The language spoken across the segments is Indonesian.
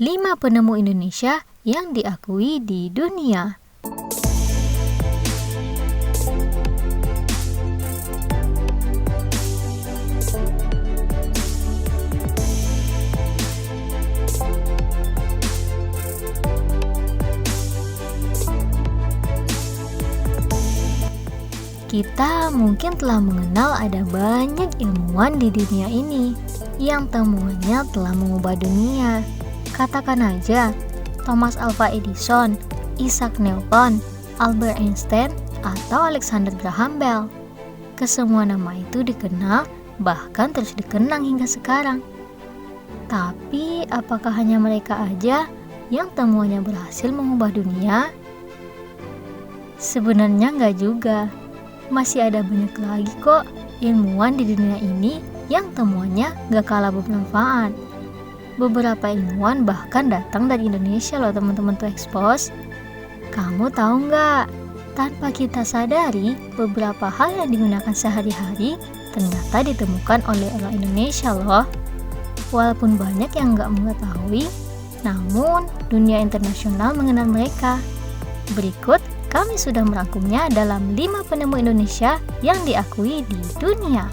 5 penemu Indonesia yang diakui di dunia. Kita mungkin telah mengenal ada banyak ilmuwan di dunia ini yang temuannya telah mengubah dunia. Katakan aja, Thomas Alva Edison, Isaac Newton, Albert Einstein, atau Alexander Graham Bell. Kesemua nama itu dikenal, bahkan terus dikenang hingga sekarang. Tapi, apakah hanya mereka aja yang temuannya berhasil mengubah dunia? Sebenarnya nggak juga. Masih ada banyak lagi kok ilmuwan di dunia ini yang temuannya gak kalah bermanfaat. Beberapa ilmuwan bahkan datang dari Indonesia loh teman-teman To Expose. Kamu tahu nggak? Tanpa kita sadari, beberapa hal yang digunakan sehari-hari ternyata ditemukan oleh orang Indonesia loh. Walaupun banyak yang nggak mengetahui, namun dunia internasional mengenal mereka. Berikut kami sudah merangkumnya dalam 5 penemu Indonesia yang diakui di dunia.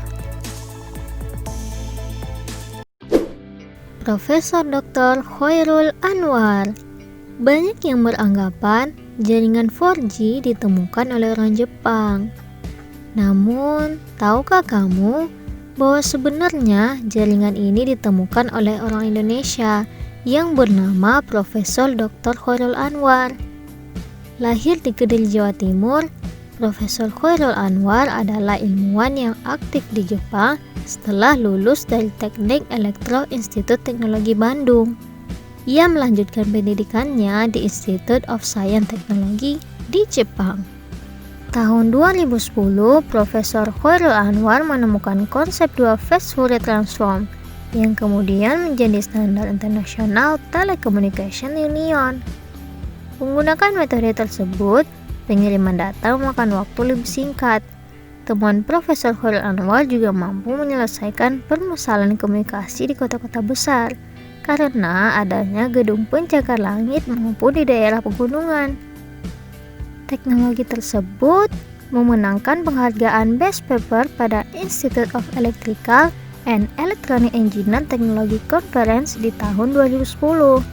Profesor Dr. Khairul Anwar. Banyak yang beranggapan jaringan 4G ditemukan oleh orang Jepang. Namun, tahukah kamu bahwa sebenarnya jaringan ini ditemukan oleh orang Indonesia yang bernama Profesor Dr. Khairul Anwar? Lahir di Kediri, Jawa Timur, Profesor Khairul Anwar adalah ilmuwan yang aktif di Jepang setelah lulus dari Teknik Elektro Institut Teknologi Bandung. Ia melanjutkan pendidikannya di Institute of Science Technology di Jepang. Tahun 2010, Profesor Khairul Anwar menemukan konsep dual phase Fourier transform yang kemudian menjadi standar internasional Telecommunication Union. Menggunakan metode tersebut, pengiriman data memakan waktu lebih singkat. Temuan Profesor Khairul Anwar juga mampu menyelesaikan permasalahan komunikasi di kota-kota besar karena adanya gedung pencakar langit maupun di daerah pegunungan. Teknologi tersebut memenangkan penghargaan Best Paper pada Institute of Electrical and Electronic Engineering Technology Conference di tahun 2010.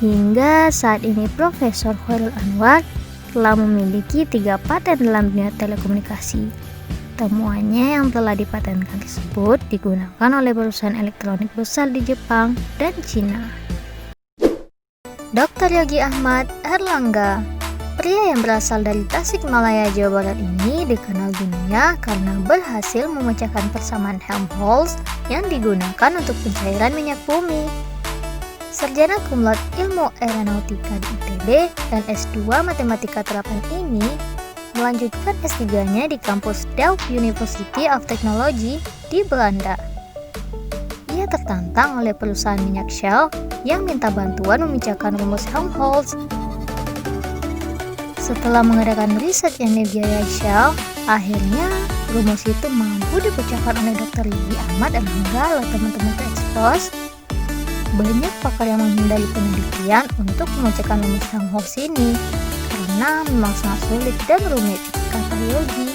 Hingga saat ini Profesor Khairul Anwar telah memiliki 3 paten dalam dunia telekomunikasi. Temuannya yang telah dipatenkan tersebut digunakan oleh perusahaan elektronik besar di Jepang dan Cina. Dr. Yogi Ahmad Erlangga. Pria yang berasal dari Tasikmalaya, Jawa Barat ini dikenal dunia karena berhasil memecahkan persamaan Helmholtz yang digunakan untuk pencairan minyak bumi. Sarjana cum laude ilmu aeronautika di ITB dan S2 matematika terapan ini melanjutkan S3-nya di kampus Delft University of Technology di Belanda. Ia tertantang oleh perusahaan minyak Shell yang minta bantuan memecahkan rumus Helmholtz. Setelah mengadakan riset yang dibiayai Shell, akhirnya rumus itu mampu dipecahkan oleh Dr. Yogi Ahmad Erlangga loh teman-teman To Expose. Banyak pakar yang menghindari penelitian untuk memecahkan rumus Helmholtz ini karena memang sangat sulit dan rumit, kata Yogi.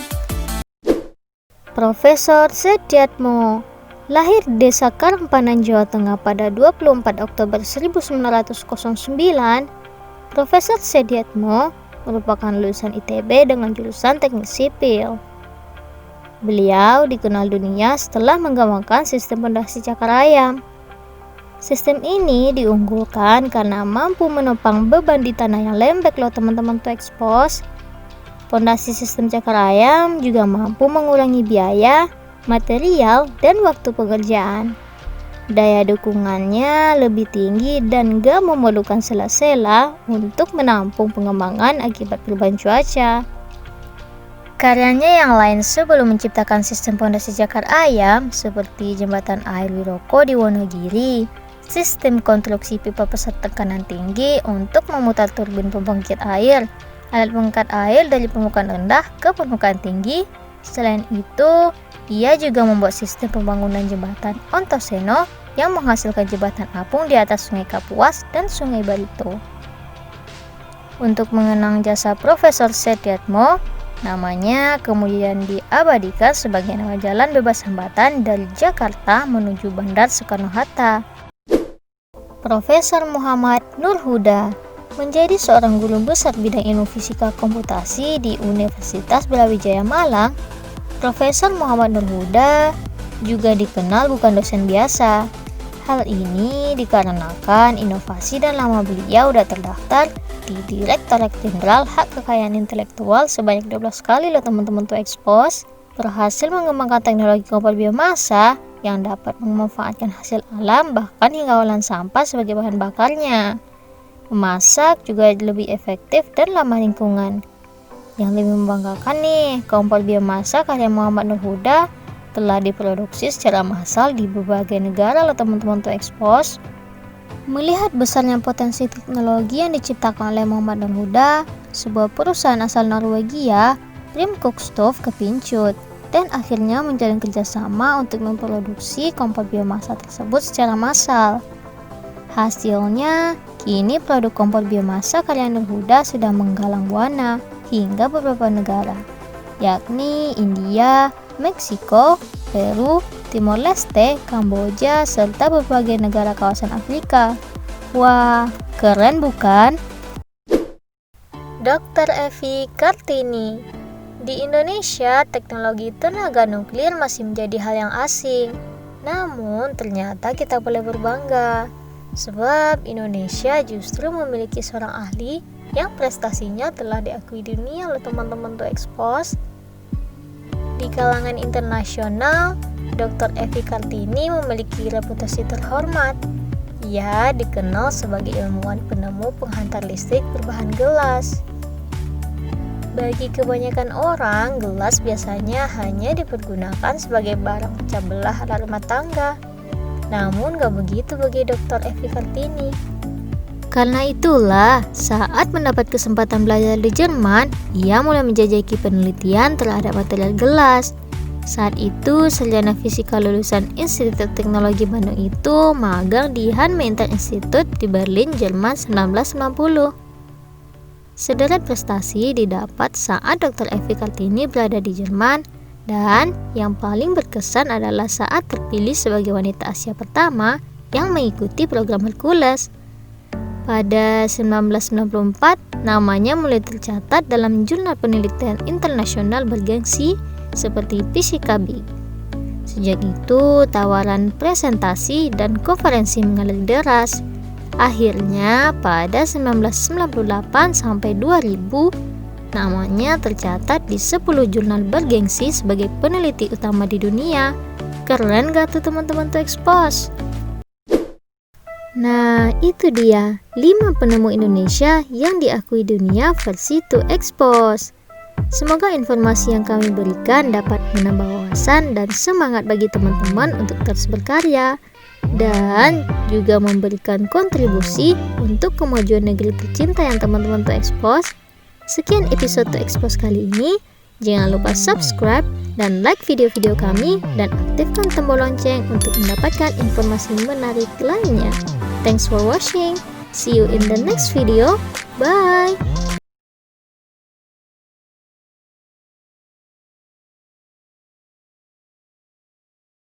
Profesor Sediatmo. Lahir di Desa Karangpanan, Jawa Tengah pada 24 Oktober 1909, Profesor Sediatmo merupakan lulusan ITB dengan jurusan Teknik Sipil. Beliau dikenal dunia setelah mengembangkan sistem pondasi cakar ayam. Sistem ini diunggulkan karena mampu menopang beban di tanah yang lembek loh teman-teman To Expose. Pondasi sistem cakar ayam juga mampu mengurangi biaya, material, dan waktu pekerjaan. Daya dukungannya lebih tinggi dan gak memerlukan sela-sela untuk menampung pengembangan akibat perubahan cuaca. Karyanya yang lain sebelum menciptakan sistem pondasi cakar ayam seperti jembatan air Wiroko di Wonogiri, sistem konstruksi pipa pesat tekanan tinggi untuk memutar turbin pembangkit air, alat pengangkat air dari permukaan rendah ke permukaan tinggi. Selain itu, ia juga membuat sistem pembangunan jembatan Ontoseno yang menghasilkan jembatan apung di atas Sungai Kapuas dan Sungai Barito. Untuk mengenang jasa Profesor Setiatmo, namanya kemudian diabadikan sebagai nama jalan bebas hambatan dari Jakarta menuju Bandar Soekarno-Hatta. Profesor Muhammad Nur Huda menjadi seorang guru besar bidang ilmu fisika komputasi di Universitas Brawijaya Malang. Profesor Muhammad Nur Huda juga dikenal bukan dosen biasa. Hal ini dikarenakan inovasi dan lama beliau udah terdaftar di Direktorat Jenderal Hak Kekayaan Intelektual sebanyak 12 kali loh teman-teman tuh expose. Berhasil mengembangkan teknologi kompor biomasa yang dapat memanfaatkan hasil alam bahkan hingga olahan sampah sebagai bahan bakarnya. Memasak juga lebih efektif dan ramah lingkungan. Yang lebih membanggakan nih, kompor biomasa karya Muhammad Nur Huda telah diproduksi secara massal di berbagai negara loh teman-teman tuh expose. Melihat besarnya potensi teknologi yang diciptakan oleh Muhammad Nur Huda, sebuah perusahaan asal Norwegia, Primkokstov, kepincut dan akhirnya menjalin kerjasama untuk memproduksi kompor biomasa tersebut secara massal. Hasilnya, kini produk kompor biomasa karya Nur Huda sudah menggalang buana hingga beberapa negara, yakni India, Meksiko, Peru, Timor Leste, Kamboja, serta berbagai negara kawasan Afrika. Wah, keren bukan? Dr. Evi Kartini. Di Indonesia, teknologi tenaga nuklir masih menjadi hal yang asing. Namun, ternyata kita boleh berbangga. Sebab Indonesia justru memiliki seorang ahli yang prestasinya telah diakui dunia oleh teman-teman tuh expose. Di kalangan internasional, Dr. Evi Kartini memiliki reputasi terhormat. Ia dikenal sebagai ilmuwan penemu penghantar listrik berbahan gelas. Bagi kebanyakan orang, gelas biasanya hanya dipergunakan sebagai barang pecah belah rumah tangga. Namun gak begitu bagi Dr. Evi Kartini. Karena itulah, saat mendapat kesempatan belajar di Jerman, ia mulai menjajaki penelitian terhadap material gelas. Saat itu, sarjana fisika lulusan Institut Teknologi Bandung itu magang di Hanmeinter Institute di Berlin, Jerman 1990. Sederet prestasi didapat saat Dr. Evi Kartini berada di Jerman, dan yang paling berkesan adalah saat terpilih sebagai wanita Asia pertama yang mengikuti program Hercules. Pada 1994, namanya mulai tercatat dalam jurnal penelitian internasional bergengsi seperti PCKB. Sejak itu, tawaran presentasi dan konferensi mengalir deras. Akhirnya, pada 1998 sampai 2000, namanya tercatat di 10 jurnal bergengsi sebagai peneliti utama di dunia. Keren gak tuh teman-teman tuh expose? Nah, itu dia 5 penemu Indonesia yang diakui dunia versi To Expose. Semoga informasi yang kami berikan dapat menambah wawasan dan semangat bagi teman-teman untuk terus berkarya dan juga memberikan kontribusi untuk kemajuan negeri tercinta yang teman-teman To Expose. Sekian episode To Expose kali ini. Jangan lupa subscribe dan like video-video kami dan aktifkan tombol lonceng untuk mendapatkan informasi menarik lainnya. Thanks for watching. See you in the next video. Bye.